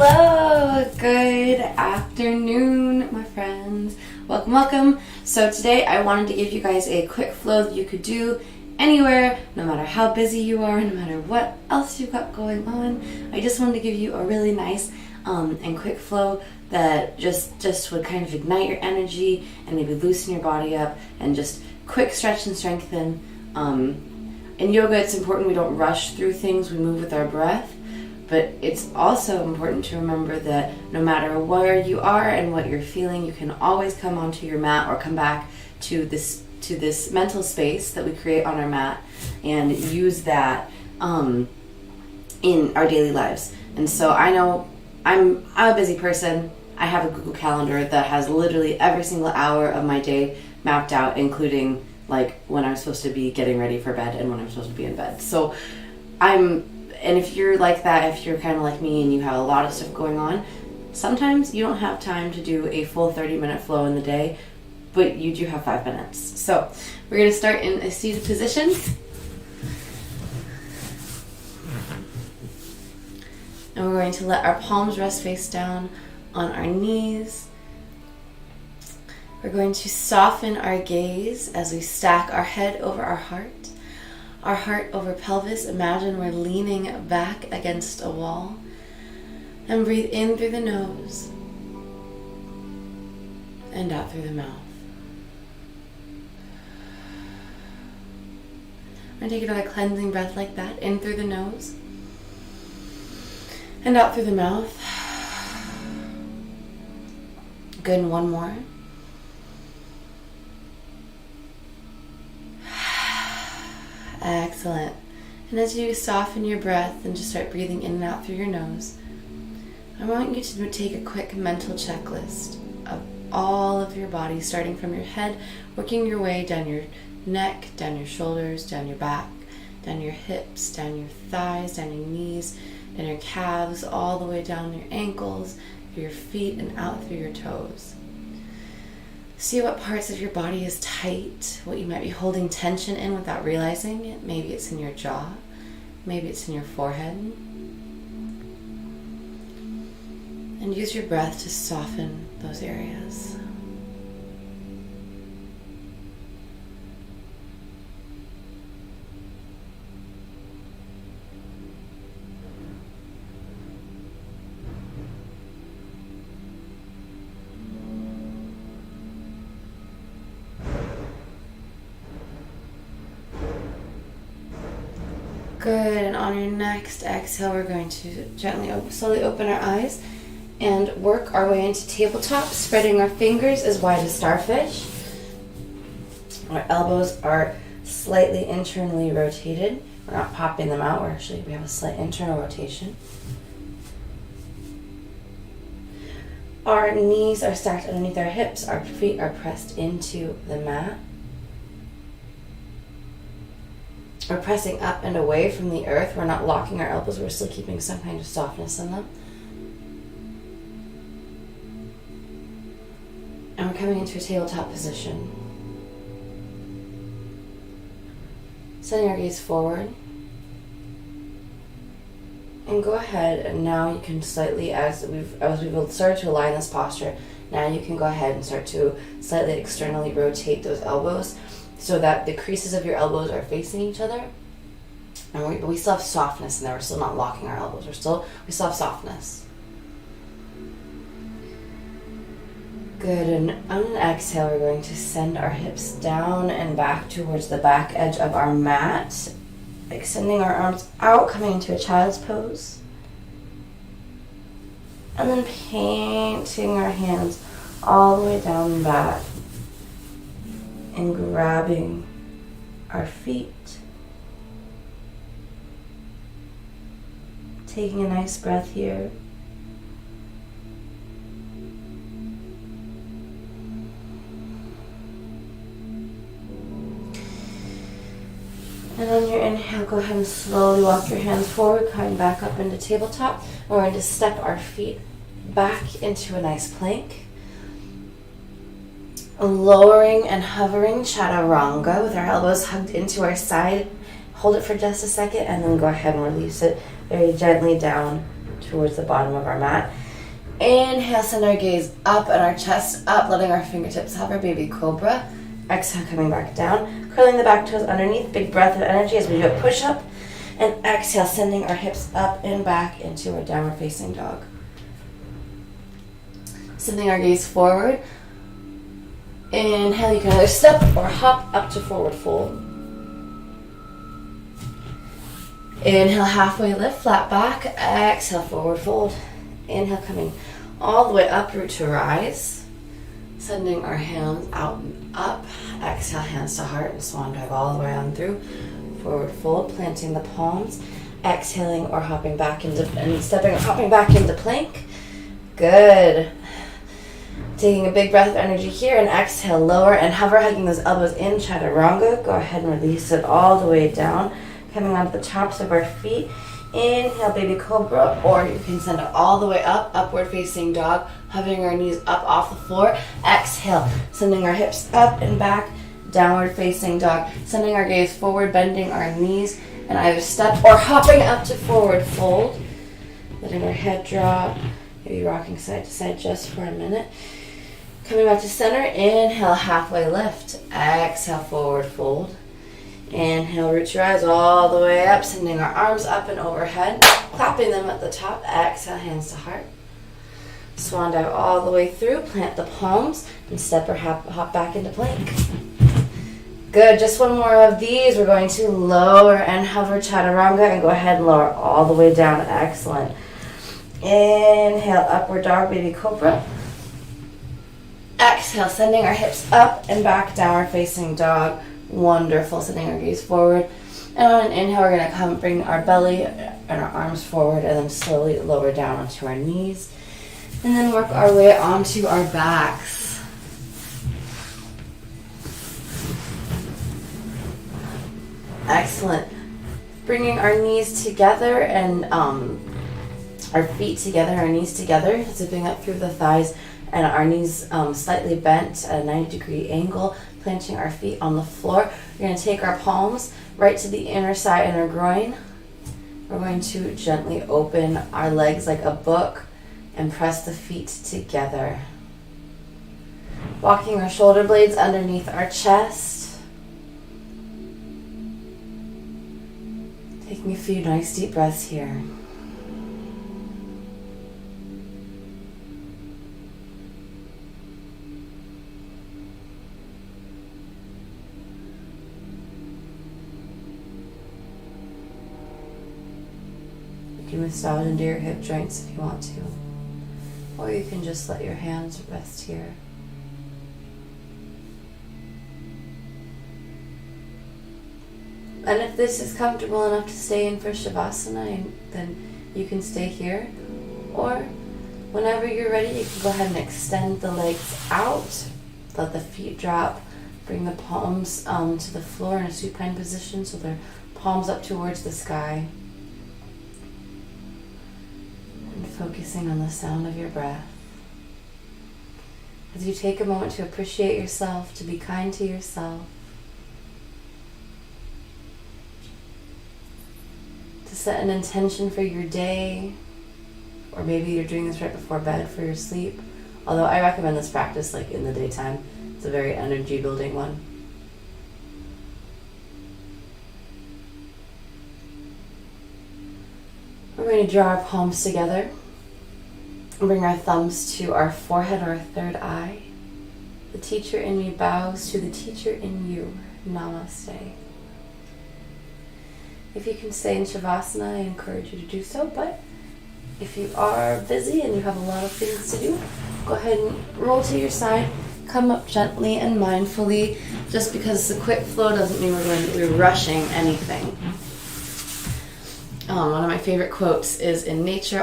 Hello, good afternoon, my friends. Welcome. So today I wanted to give you guys a quick flow that you could do anywhere, no matter how busy you are, no matter what else you've got going on. I just wanted to give you a really nice and quick flow that just would kind of ignite your energy and maybe loosen your body up and just quick stretch and strengthen. In yoga, it's important we don't rush through things, we move with our breath. But it's also important to remember that no matter where you are and what you're feeling, you can always come onto your mat or come back to this mental space that we create on our mat and use that in our daily lives. And so I know I'm a busy person. I have a Google Calendar that has literally every single hour of my day mapped out, including like when I'm supposed to be getting ready for bed and when I'm supposed to be in bed. So and if you're like that, if you're kind of like me and you have a lot of stuff going on, sometimes you don't have time to do a full 30-minute flow in the day, but you do have 5 minutes. So we're going to start in a seated position. And we're going to let our palms rest face down on our knees. We're going to soften our gaze as we stack our head over our heart. Our heart over pelvis. Imagine we're leaning back against a wall. And breathe in through the nose and out through the mouth. We're going to take another cleansing breath like that. In through the nose and out through the mouth. Good, and one more. Excellent. And as you soften your breath and just start breathing in and out through your nose, I want you to take a quick mental checklist of all of your body, starting from your head, working your way down your neck, down your shoulders, down your back, down your hips, down your thighs, down your knees, down your calves, all the way down your ankles, through your feet, and out through your toes. See what parts of your body is tight, what you might be holding tension in without realizing it. Maybe it's in your jaw, maybe it's in your forehead. And use your breath to soften those areas. Good, and on your next exhale, we're going to slowly open our eyes and work our way into tabletop, spreading our fingers as wide as starfish. Our elbows are slightly internally rotated. We're not popping them out, we have a slight internal rotation. Our knees are stacked underneath our hips, our feet are pressed into the mat. We're pressing up and away from the earth. We're not locking our elbows. We're still keeping some kind of softness in them. And we're coming into a tabletop position. Sending our gaze forward. And go ahead, and now you can slightly, as we've started to align this posture, now you can go ahead and start to slightly externally rotate those elbows, so that the creases of your elbows are facing each other. And we still have softness in there. We're still not locking our elbows. We still have softness. Good, and on an exhale, we're going to send our hips down and back towards the back edge of our mat. Extending our arms out, coming into a child's pose. And then painting our hands all the way down and back. And grabbing our feet. Taking a nice breath here. And on your inhale, go ahead and slowly walk your hands forward, coming back up into tabletop. We're going to step our feet back into a nice plank. Lowering and hovering chaturanga with our elbows hugged into our side. Hold it for just a second and then go ahead and release it very gently down towards the bottom of our mat. Inhale, send our gaze up and our chest up, letting our fingertips hover, baby cobra. Exhale, coming back down, curling the back toes underneath. Big breath of energy as we do a push-up. And exhale, sending our hips up and back into our downward facing dog. Sending our gaze forward. Inhale, you can either step or hop up to forward fold. Inhale, halfway lift, flat back. Exhale, forward fold. Inhale, coming all the way up, root to rise. Sending our hands out and up. Exhale, hands to heart, and swan dive all the way on through. Forward fold, planting the palms. Exhaling or hopping back into, and stepping or hopping back into plank. Good. Taking a big breath of energy here, and exhale, lower and hover, hugging those elbows in, chaturanga. Go ahead and release it all the way down, coming onto the tops of our feet. Inhale, baby cobra, or you can send it all the way up, upward facing dog, hovering our knees up off the floor. Exhale, sending our hips up and back, downward facing dog, sending our gaze forward, bending our knees, and either step or hopping up to forward fold. Letting our head drop, maybe rocking side to side just for a minute. Coming back to center, inhale, halfway lift. Exhale, forward fold. Inhale, root your eyes all the way up, sending our arms up and overhead, clapping them at the top. Exhale, hands to heart. Swan dive all the way through, plant the palms, and step or hop back into plank. Good, just one more of these. We're going to lower and hover chaturanga, and go ahead and lower all the way down. Excellent. Inhale, upward dog, baby cobra. Exhale, sending our hips up and back, downward facing dog. Wonderful, sending our gaze forward. And on an inhale, we're going to come bring our belly and our arms forward, and then slowly lower down onto our knees. And then work our way onto our backs. Excellent. Bringing our knees together and our feet together, our knees together, zipping up through the thighs, and our knees slightly bent at a 90-degree angle, planting our feet on the floor. We're going to take our palms right to the inner side, inner groin. We're going to gently open our legs like a book and press the feet together. Walking our shoulder blades underneath our chest. Taking a few nice deep breaths here. You can massage into your hip joints if you want to, or you can just let your hands rest here. And if this is comfortable enough to stay in for Shavasana, then you can stay here, or whenever you're ready, you can go ahead and extend the legs out, let the feet drop, bring the palms to the floor in a supine position so they're palms up towards the sky. Focusing on the sound of your breath. As you take a moment to appreciate yourself, to be kind to yourself, to set an intention for your day, or maybe you're doing this right before bed for your sleep. Although I recommend this practice like in the daytime. It's a very energy building one. We're going to draw our palms together. Bring our thumbs to our forehead or our third eye. The teacher in me bows to the teacher in you. Namaste. If you can stay in Shavasana, I encourage you to do so, but if you are busy and you have a lot of things to do, go ahead and roll to your side, come up gently and mindfully. Just because it's a quick flow doesn't mean we're going to be rushing anything. One of my favorite quotes is, in nature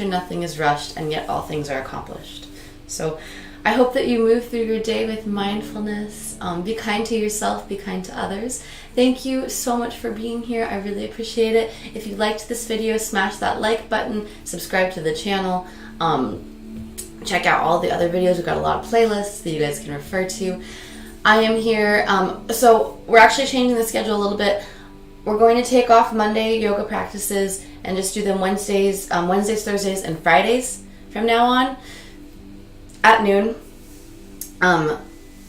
nothing is rushed, and yet all things are accomplished. So I hope that you move through your day with mindfulness. Be kind to yourself, be kind to others. Thank you so much for being here. I really appreciate it. If you liked this video, smash that like button, subscribe to the channel. Check out all the other videos. We've got a lot of playlists that you guys can refer to. I am here. So we're actually changing the schedule a little bit. we're going to take off Monday yoga practices and just do them Wednesdays, Thursdays, and Fridays from now on at noon.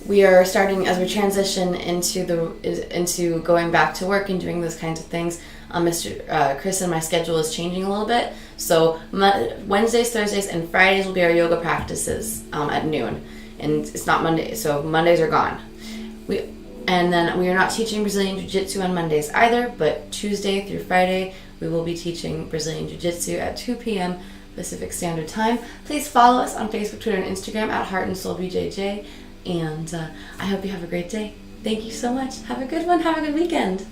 We are starting as we transition into going back to work and doing those kinds of things. Mr. Chris and my schedule is changing a little bit, so Wednesdays, Thursdays, and Fridays will be our yoga practices at noon, and it's not Monday, so Mondays are gone. And then we are not teaching Brazilian Jiu-Jitsu on Mondays either, but Tuesday through Friday we will be teaching Brazilian Jiu-Jitsu at 2 p.m. Pacific Standard Time. Please follow us on Facebook, Twitter, and Instagram at Heart and Soul BJJ. And I hope you have a great day. Thank you so much. Have a good one. Have a good weekend.